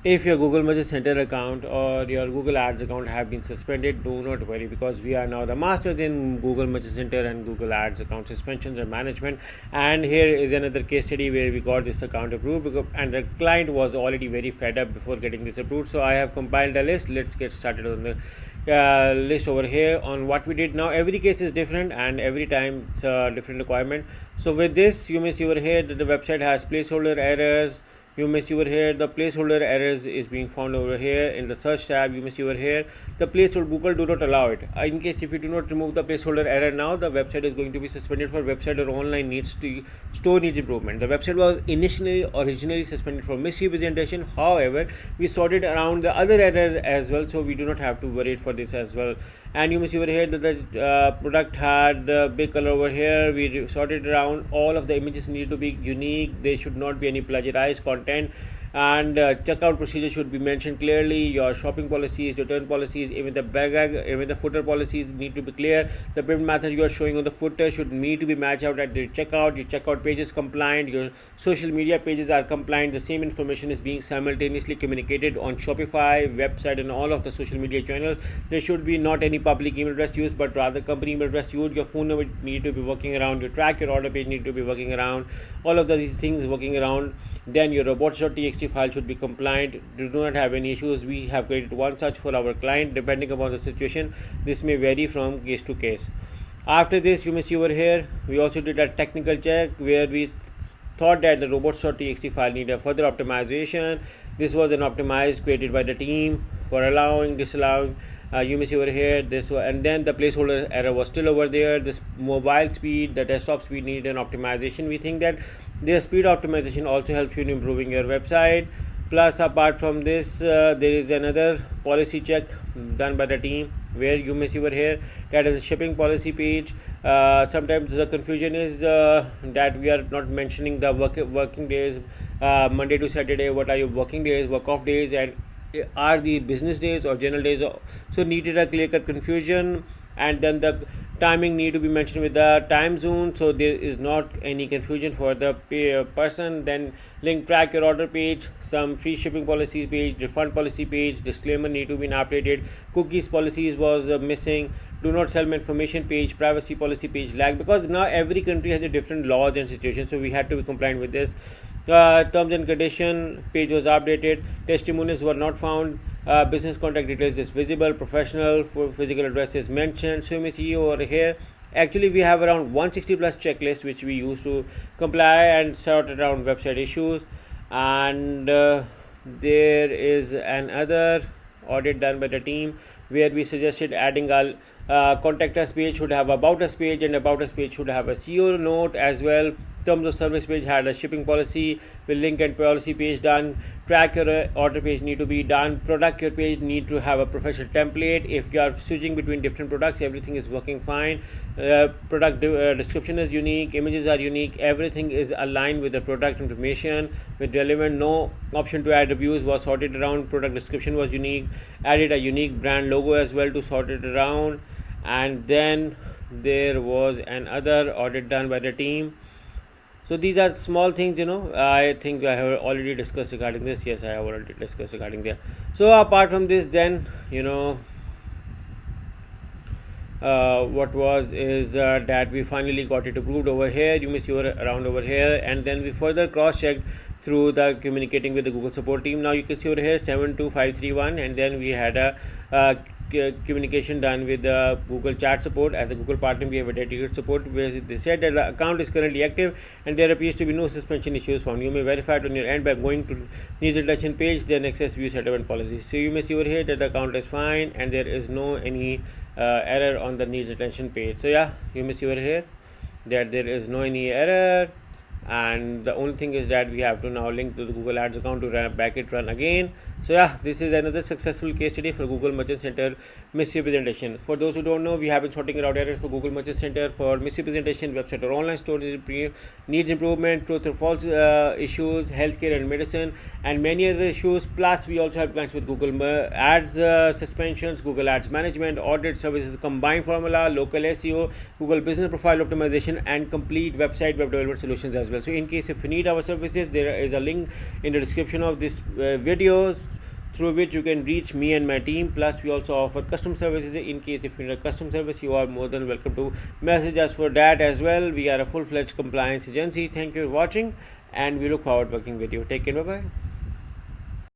If your Google Merchant Center account or your Google Ads account have been suspended, do not worry, because we are now the masters in Google Merchant Center and Google Ads account suspensions and management. And here is another case study where we got this account approved, and the client was already very fed up before getting this approved. So I have compiled a list. Let's get started on the list over here on what we did. Now every case is different and every time it's a different requirement. So with this, you may see over here that the website has placeholder errors. You may see over here the placeholder errors is being found over here in the search tab. You may see over here the placeholder, Google do not allow it. In case if you do not remove the placeholder error now, the website is going to be suspended for website or online needs to store needs improvement. The website was originally suspended for misrepresentation. However, we sorted around the other errors as well, so we do not have to worry for this as well. And you may see over here that the product had the big color over here. We sorted around all of the images need to be unique. There should not be any plagiarized content, and checkout procedure should be mentioned clearly. Your shopping policies, return policies, even the footer policies need to be clear. The payment method you are showing on the footer should need to be matched out at the checkout. Your checkout page is compliant, your social media pages are compliant. The same information is being simultaneously communicated on Shopify website and all of the social media channels. There should be not any public email address used, but rather company email address used. Your phone number need to be working around. Your track your order page need to be working around. All of these things working around. Then your robots.txt file should be compliant. Do not have any issues. We have created one such for our client. Depending upon the situation, this may vary from case to case. After this, you may see over here we also did a technical check where we thought that the robots.txt file needed a further optimization. This was an optimized created by the team for allowing, disallowing. You may see over here this one, and then the placeholder error was still over there. This mobile speed, the desktop speed needed an optimization. We think that the speed optimization also helps you in improving your website. Plus, apart from this, there is another policy check done by the team where you may see over here that is a shipping policy page. Sometimes the confusion is that we are not mentioning the working days, Monday to Saturday. What are your working days, work off days, and are the business days or general days? So needed a clear cut confusion. And then the timing need to be mentioned with the time zone, so there is not any confusion for the person. Then link track your order page, some free shipping policy page, refund policy page, disclaimer need to be updated. Cookies policies was missing. Do not sell information page, privacy policy page lag, because now every country has a different laws and situations, so we had to be compliant with this. Terms and condition page was updated. Testimonials were not found. Business contact details is visible. Professional physical address is mentioned. So you may see over here actually we have around 160 plus checklists which we use to comply and sort around website issues. And there is another audit done by the team where we suggested adding a contact us page should have about us page, and about us page should have a CEO note as well. Terms of service page had a shipping policy with link and policy page done. Track your order page need to be done. Product your page need to have a professional template. If you are switching between different products, everything is working fine. Product description is unique, images are unique, everything is aligned with the product information with relevant. No option to add reviews was sorted around. Product description was unique. Added a unique brand logo as well to sort it around. And then there was another audit done by the team. So these are small things, I think I have already discussed regarding this. Yes, I have already discussed regarding there. So apart from this, then what was is that we finally got it approved over here. You may see around over here, and then we further cross checked through the communicating with the Google support team. Now you can see over here 72531, and then we had a communication done with the Google chat support. As a Google partner, we have a dedicated support where they said that the account is currently active and there appears to be no suspension issues found. You may verify it on your end by going to needs reduction page, then access view settlement policies. So you may see over here that the account is fine and there is no any error on the needs retention page. So yeah, you may see over here that there is no any error, and the only thing is that we have to now link to the Google Ads account to run again. So yeah, this is another successful case study for Google Merchant Center misrepresentation. For those who don't know, we have been sorting out errors for Google Merchant Center for misrepresentation, website or online store needs improvement, truth or false issues, healthcare and medicine, and many other issues. Plus we also have clients with Google Ads suspensions, Google Ads management, audit services, combined formula, local SEO, Google business profile optimization, and complete website web development solutions as well. well. So in case if you need our services, there is a link in the description of this video through which you can reach me and my team. Plus we also offer custom services. In case if you need a custom service, you are more than welcome to message us for that as well. We are a full-fledged compliance agency. Thank you for watching, and we look forward to working with you. Take care. Bye bye.